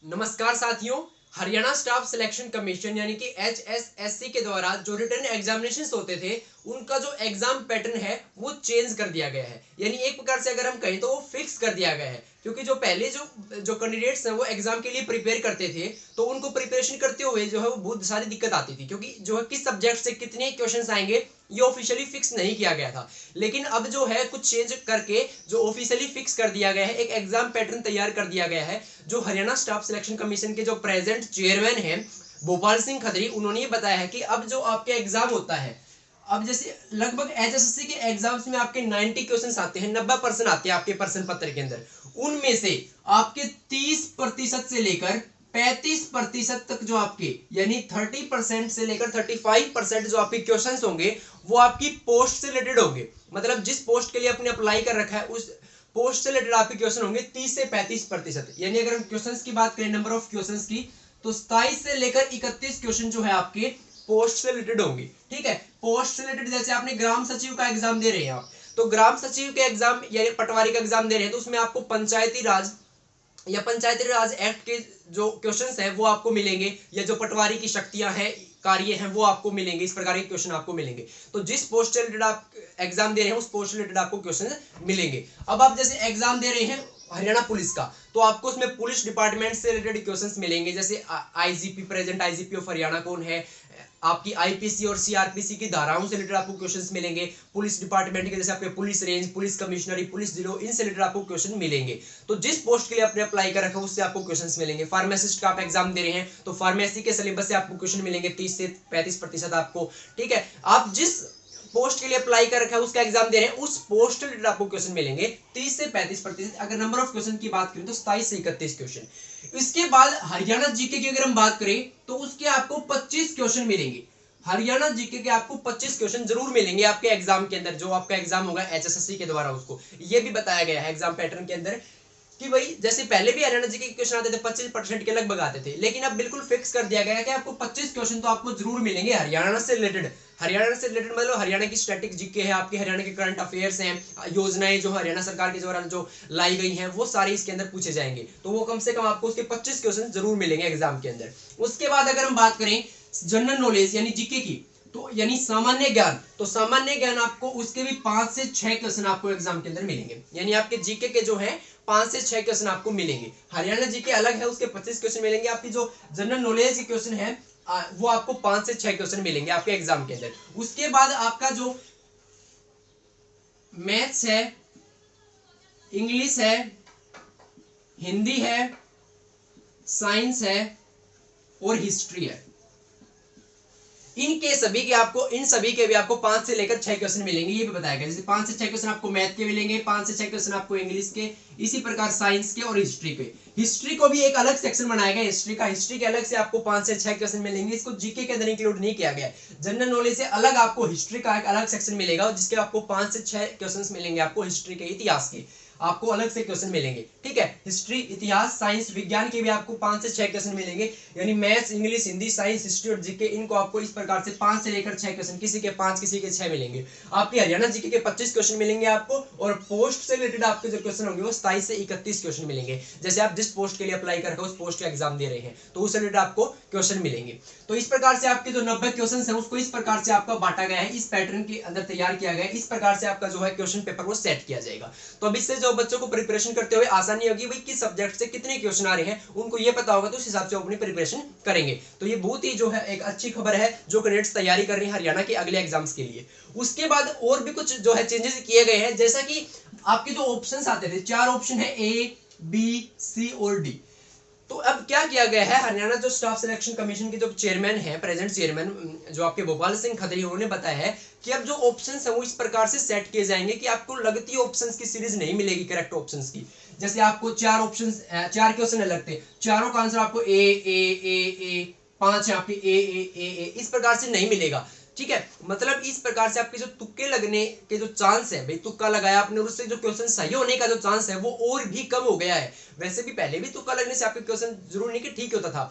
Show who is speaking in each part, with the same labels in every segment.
Speaker 1: नमस्कार साथियों। Haryana staff selection commission यानी कि HSSC के द्वारा जो रिटन एग्जामिनेशंस होते थे उनका जो एग्जाम पैटर्न है वो चेंज कर दिया गया है। यानी एक प्रकार से अगर हम कहें तो वो फिक्स कर दिया गया है, क्योंकि जो पहले जो कैंडिडेट्स हैं वो एग्जाम के लिए प्रिपेयर करते थे तो उनको प्रिपरेशन करते हुए जो है वो बहुत सारी दिक्कत आती थी, क्योंकि जो है किस सब्जेक्ट से कितने क्वेश्चंस आएंगे ये ऑफिशियली फिक्स नहीं किया गया था। लेकिन अब जो है कुछ चेंज करके जो ऑफिशियली फिक्स कर दिया गया है, एक एग्जाम पैटर्न तैयार कर दिया गया है। जो हरियाणा स्टाफ सिलेक्शन कमीशन के जो प्रेजेंट चेयरमैन हैं भोपाल सिंह खत्री, उन्होंने ये बताया है कि अब जो आपके एग्जाम होता है, अब जैसे लगभग HSSC के एग्जाम्स में आपके 90 क्वेश्चंस आते हैं, 90% आते हैं आपके प्रश्न पत्र के अंदर। उनमें से आपके 30% से लेकर 35% तक जो आपके यानी 30% से लेकर 35% जो आपके क्वेश्चंस होंगे वो आपकी पोस्ट से रिलेटेड होंगे। मतलब जिस पोस्ट के लिए आपने अप्लाई कर रखा है उस पोस्ट से रिलेटेड आपके क्वेश्चन होंगे 30 से 35%। यानी अगर हम क्वेश्चंस की बात करें, नंबर ऑफ क्वेश्चंस की, तो 27 से लेकर 31 क्वेश्चन जो है आपके पोस्ट से रिलेटेड होंगे। ठीक है, पोस्ट से रिलेटेड जैसे आपने ग्राम सचिव का एग्जाम दे रहे हैं आप, तो ग्राम सचिव के एग्जाम यानी पटवारी का एग्जाम दे रहे हैं तो उसमें आपको पंचायती राज या पंचायती राज एक्ट के जो क्वेश्चंस हैं वो आपको मिलेंगे, या जो पटवारी की शक्तियां हैं कार्य हैं वो आपको मिलेंगे। इस प्रकार के क्वेश्चन आपको मिलेंगे। तो जिस पोस्ट से रिलेटेड आप एग्जाम दे रहे हैं उस पोस्ट से रिलेटेड आपको क्वेश्चन मिलेंगे। अब आप जैसे एग्जाम दे रहे हैं हरियाणा पुलिस का, तो आपको उसमें पुलिस डिपार्टमेंट से रिलेटेड क्वेश्चंस मिलेंगे। जैसे IGP, present IGP of Haryana कौन है, आपकी आईपीसी और सीआरपीसी की धाराओं से रिलेटेड आपको क्वेश्चंस मिलेंगे। पुलिस डिपार्टमेंट के जैसे आपके पुलिस रेंज, पुलिस कमिश्नरी, पुलिस जिलों, इनसे रिलेटेड आपको क्वेश्चन मिलेंगे। तो जिस पोस्ट के लिए आपने अप्लाई कर रखा है उससे आपको क्वेश्चंस मिलेंगे। फार्मासिस्ट का आप एग्जाम दे रहे हैं तो फार्मेसी के सिलेबस से आपको क्वेश्चन मिलेंगे 30 से 35% आपको। ठीक है, आप जिस पोस्ट के लिए अप्लाई कर रखा है उसका एग्जाम दे रहे हैं उस पोस्ट रिलेटेड आपको क्वेश्चन मिलेंगे 30 से 35%। अगर नंबर ऑफ क्वेश्चन की बात करें तो 27 से 31 क्वेश्चन। इसके बाद हरियाणा जीके की अगर हम बात करें तो उसके आपको 25 क्वेश्चन मिलेंगे। हरियाणा जीके के आपको 25 क्वेश्चन जरूर मिलेंगे आपके एग्जाम के अंदर, जो आपका एग्जाम होगा HSSC के द्वारा। उसको ये भी बताया गया है एग्जाम पैटर्न के अंदर कि भाई जैसे पहले भी हरियाणा जीके के क्वेश्चन आते थे 25% के लगभग आते थे, लेकिन अब बिल्कुल फिक्स कर दिया गया है कि आपको 25 क्वेश्चन तो आपको जरूर मिलेंगे हरियाणा से रिलेटेड। हरियाणा से रिलेटेड मतलब हरियाणा की स्टैटिक जीके है, आपके हरियाणा के करंट अफेयर्स हैं, योजनाएं जो हरियाणा सरकार के द्वारा जो लाई गई हैं वो सारी इसके अंदर पूछे जाएंगे। तो वो कम से कम आपको उसके 25 क्वेश्चन जरूर मिलेंगे एग्जाम के अंदर। उसके बाद अगर हम बात करें जनरल नॉलेज यानी जीके की, तो यानी सामान्य ज्ञान, तो सामान्य ज्ञान आपको उसके भी 5 से 6 क्वेश्चन आपको एग्जाम के अंदर मिलेंगे। यानी आपके जीके के जो है 5 से 6 क्वेश्चन आपको मिलेंगे। हरियाणा जीके अलग है, उसके 25 क्वेश्चन मिलेंगे। आपकी जो जनरल नॉलेज के क्वेश्चन है वो आपको 5 से 6 क्वेश्चन मिलेंगे आपके एग्जाम के अंदर। उसके बाद आपका जो मैथ्स है, इंग्लिश है, हिंदी है, साइंस है और हिस्ट्री है, इनके सभी के आपको इन सभी के भी आपको 5 से लेकर 6 क्वेश्चन मिलेंगे। ये भी बताया गया, जैसे 5 से 6 क्वेश्चन आपको मैथ के मिलेंगे, 5 से 6 क्वेश्चन आपको इंग्लिश के, इसी प्रकार साइंस के और हिस्ट्री के। हिस्ट्री को भी एक अलग सेक्शन बनाया गया हिस्ट्री का, हिस्ट्री के अलग से आपको 5 से 6 क्वेश्चन मिलेंगे। इसको जीके के अंदर इंक्लूड नहीं किया गया। जनरल नॉलेज से अलग आपको हिस्ट्री का एक अलग सेक्शन मिलेगा जिसके आपको 5 से 6 क्वेश्चन मिलेंगे आपको हिस्ट्री के, इतिहास के आपको अलग से क्वेश्चन मिलेंगे। ठीक है, हिस्ट्री, इतिहास, साइंस, विज्ञान के भी आपको 5 से 6 क्वेश्चन मिलेंगे। यानी maths, English, Hindi, science, history और जीके, इनको आपको इस प्रकार से 5 से लेकर 6 क्वेश्चन, किसी के 5 किसी के 6 मिलेंगे। आपके हरियाणा जीके के 25 क्वेश्चन मिलेंगे आपको, और पोस्ट से रिलेटेड आपके जो क्वेश्चन होंगे वो 27 से 31 क्वेश्चन मिलेंगे। जैसे आप जिस पोस्ट के लिए अप्लाई कर रहे हो उस पोस्ट का एग्जाम दे रहे हैं तो उस रिलेटेड आपको क्वेश्चन मिलेंगे। तो इस प्रकार से आपके जो 90 क्वेश्चन है उसको इस प्रकार से आपका बांटा गया है, इस पैटर्न के अंदर तैयार किया गया है। इस प्रकार से आपका जो है क्वेश्चन पेपर वो सेट किया जाएगा। तो अब इससे जो बच्चों को प्रिपरेशन करते हुए आसानी होगी, भाई किस सब्जेक्ट से कितने क्वेश्चन आ रहे हैं उनको ये पता होगा, तो उस हिसाब से अपनी प्रिपरेशन करेंगे। तो ये बहुत ही जो है एक अच्छी खबर है जो कैंडिडेट्स तैयारी कर रहे हैं हरियाणा के अगले एग्जाम्स के लिए। उसके बाद और भी कुछ जो है चेंजेस किए गए हैं, जैसा कि आपके जो ऑप्शंस आते थे, 4 ऑप्शन है A, B, C और D। तो अब क्या किया गया है, हरियाणा जो स्टाफ सिलेक्शन कमीशन के जो चेयरमैन है, प्रेजेंट चेयरमैन जो आपके भोपाल सिंह खत्री, उन्होंने बताया है कि अब जो ऑप्शंस है वो इस प्रकार से सेट किए जाएंगे कि आपको लगती ऑप्शंस की सीरीज नहीं मिलेगी करेक्ट ऑप्शंस की। जैसे आपको 4 ऑप्शंस, 4 क्वेश्चन लगते, चारों का आंसर आपको ए 5 है आपके ए, इस प्रकार से नहीं मिलेगा। ठीक है, मतलब इस प्रकार से आपके जो तुक्के लगने के जो चांस है, भाई तुक्का लगाया आपने और उससे जो क्वेश्चन सही होने का जो चांस है वो और भी कम हो गया है। वैसे भी पहले भी तुक्का लगने से आपके क्वेश्चन जरूर नहीं कि ठीक होता था,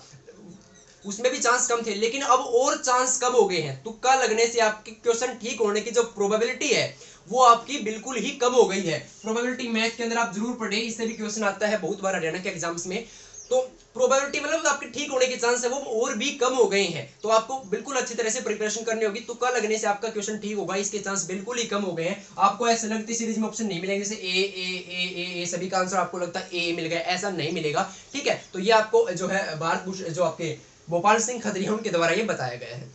Speaker 1: उसमें भी चांस कम थे, लेकिन अब और चांस कम हो गए हैं। तुक्का लगने से आपके क्वेश्चन ठीक होने की जो प्रोबेबिलिटी है वो आपकी बिल्कुल ही कम हो गई है। प्रोबेबिलिटी मैथ के अंदर आप जरूर पढ़े, इससे भी क्वेश्चन आता है बहुत बार हरियाणा के एग्जाम्स में। तो प्रोबेबिलिटी मतलब आपके ठीक होने के चांस है वो और भी कम हो गए हैं। तो आपको बिल्कुल अच्छी तरह से प्रिपरेशन करनी होगी, तुक्का लगने से आपका क्वेश्चन ठीक होगा इसके चांस बिल्कुल ही कम हो गए हैं। आपको ऐसे लगती सीरीज में ऑप्शन नहीं मिलेंगे जैसे ए सभी का आंसर आपको लगता है ए मिल गया, ऐसा नहीं मिलेगा, ठीक है। तो ये आपको जो है भारत जो आपके भोपाल सिंह खत्रिया उनके द्वारा ये बताया गया है।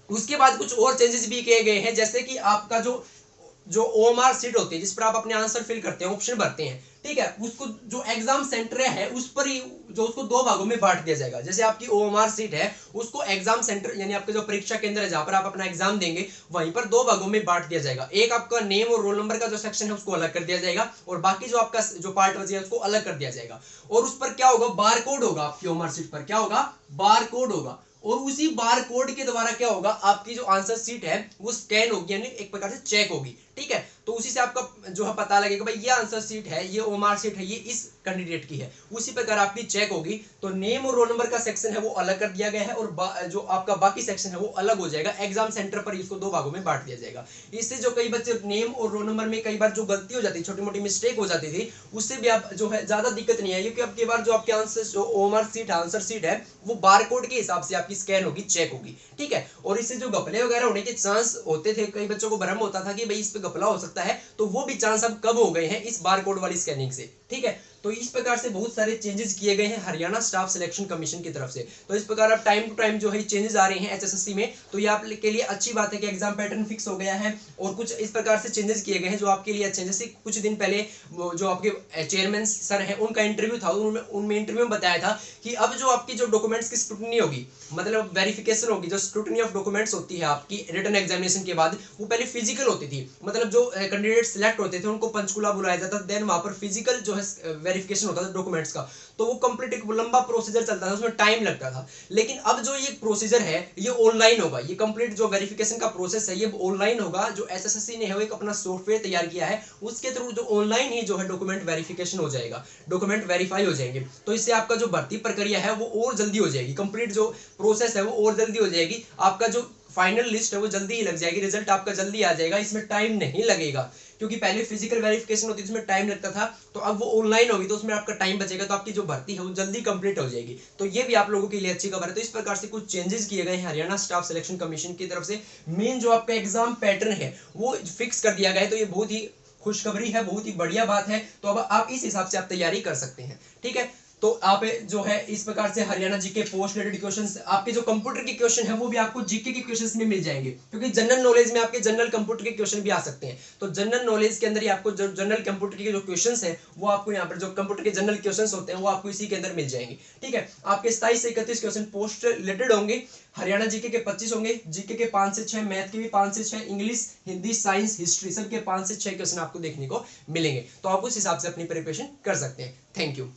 Speaker 1: उसके बाद कुछ और चेंजेस भी किए गए हैं, जैसे कि आपका जो ओएमआर सीट होती है जिस पर आप अपने आंसर फिल करते हैं, ऑप्शन भरते हैं, ठीक है, उसको जो एग्जाम सेंटर है उस पर ही जो उसको दो भागों में बांट दिया जाएगा। जैसे आपकी ओएमआर सीट है उसको एग्जाम सेंटर यानी आपका जो परीक्षा केंद्र है जहां पर आप अपना एग्जाम देंगे वहीं पर दो भागों में बांट दिया जाएगा। एक आपका नेम और रोल नंबर का जो सेक्शन है उसको अलग कर दिया जाएगा और बाकी जो आपका जो पार्ट बचेगा उसको अलग कर दिया जाएगा। और उस पर क्या होगा, बार कोड होगा, आपकी ओएमआर सीट पर क्या होगा, बार कोड होगा। और उसी बार कोड के द्वारा क्या होगा, आपकी जो आंसर सीट है वो स्कैन होगी यानी एक प्रकार से चेक होगी, ठीक है। तो उसी से आपका जो है पता लगेगा भाई ये आंसर सीट है, ये ओएमआर सीट है, ये इस कैंडिडेट की है, उसी प्रकार आपकी चेक होगी। तो नेम और रोल नंबर का सेक्शन है वो अलग कर दिया गया है और जो आपका बाकी सेक्शन है वो अलग हो जाएगा। एग्जाम सेंटर पर इसको दो भागों में बांट दिया जाएगा। इससे जो कई बच्चे नेम और रोल नंबर में कई बार जो गलती हो जाती है, छोटी मोटी मिस्टेक हो जाती थी, उससे भी आप जो है ज्यादा दिक्कत नहीं है, क्योंकि अब की बार जो आपके आंसर जो ओएमआर सीट आंसर सीट है वो बारकोड के हिसाब से आपकी स्कैन होगी, चेक होगी, ठीक है। और इससे जो घपले वगैरह होने के चांस होते थे, कई बच्चों को भ्रम होता था कि भाई इस पे घपला हो सकता है, तो वो भी चांस अब कम हो गए हैं इस बारकोड वाली स्कैनिंग से, ठीक है। तो इस प्रकार से बहुत सारे चेंजेस किए गए हैं हरियाणा स्टाफ सिलेक्शन कमीशन की तरफ से। तो इस प्रकार अब टाइम टू टाइम जो है चेंजेस आ रहे हैं एचएसएससी में, तो ये आपके लिए अच्छी बात है कि एग्जाम पैटर्न फिक्स हो गया है और कुछ इस प्रकार से चेंजेस किए गए हैं जो आपके लिए अच्छे हैं। जैसे कुछ दिन पहले जो आपके चेयरमैन सर हैं उनका इंटरव्यू था, उनमें इंटरव्यू में बताया था कि अब जो आपकी जो डॉक्यूमेंट्स की स्क्रूटनी होगी, मतलब वेरिफिकेशन होगी, जो स्क्रूटनी ऑफ डॉक्यूमेंट्स होती है आपकी रिटन एग्जामिनेशन के बाद, वो पहले फिजिकल होती थी, मतलब जो कैंडिडेट सिलेक्ट होते थे उनको पंचकुला बुलाया जाता था, देन वहां पर फिजिकल जो है वेरिफिकेशन होता था डॉक्यूमेंट्स का। तो वो कंप्लीट एक लंबा प्रोसीजर चलता था, उसमें टाइम लगता था। लेकिन अब जो ये प्रोसीजर है ये ऑनलाइन होगा, ये कंप्लीट जो वेरिफिकेशन का प्रोसेस है ये ऑनलाइन होगा। जो एसएससी ने है एक अपना सॉफ्टवेयर तैयार किया है, उसके थ्रू जो ऑनलाइन ही जो है डॉक्यूमेंट वेरिफिकेशन हो जाएगा, डॉक्यूमेंट वेरीफाई हो जाएंगे। तो इससे आपका जो भर्ती प्रक्रिया है वो और जल्दी हो जाएगी, कंप्लीट जो प्रोसेस है वो और जल्दी हो जाएगी। आपका जो फाइनल लिस्ट है वो जल्दी ही लग जाएगी, रिजल्ट आपका जल्दी आ जाएगा, इसमें टाइम नहीं लगेगा। क्योंकि पहले फिजिकल वेरिफिकेशन होती थी उसमें टाइम लगता था, तो अब वो ऑनलाइन होगी तो उसमें आपका टाइम बचेगा, तो आपकी जो भर्ती है वो जल्दी कंप्लीट हो जाएगी। तो ये भी आप लोगों के लिए अच्छी खबर है। तो इस प्रकार से कुछ चेंजेस किए गए हैं हरियाणा स्टाफ सिलेक्शन कमीशन की तरफ से। मेन जो आपका एग्जाम पैटर्न है वो फिक्स कर दिया गया है, तो ये बहुत ही खुशखबरी है, बहुत ही बढ़िया बात है। तो अब आप इस हिसाब से आप तैयारी कर सकते हैं, ठीक है। तो आप जो है इस प्रकार से Haryana GK post graded questions, आपके जो कंप्यूटर के क्वेश्चन है वो भी आपको जीके के क्वेश्चंस में मिल जाएंगे, क्योंकि जनरल नॉलेज में आपके जनरल कंप्यूटर के क्वेश्चन भी आ सकते हैं। तो जनरल नॉलेज के अंदर ही आपको जो जनरल कंप्यूटर के जो क्वेश्चंस है वो आपको यहाँ पर जो कंप्यूटर के जनरल क्वेश्चंस होते हैं वो आपको इसी के अंदर मिल जाएंगे, ठीक है। आपके 27 से 31 क्वेश्चन पोस्ट रिलेटेड होंगे, हरियाणा जीके के 25 होंगे, जीके के 5 से 6, मैथ के भी 5 से 6, इंग्लिश, हिंदी, साइंस, हिस्ट्री सब के 5 से 6 क्वेश्चन आपको देखने को मिलेंगे। तो आप उस हिसाब से अपनी प्रिपरेशन कर सकते हैं। Thank you.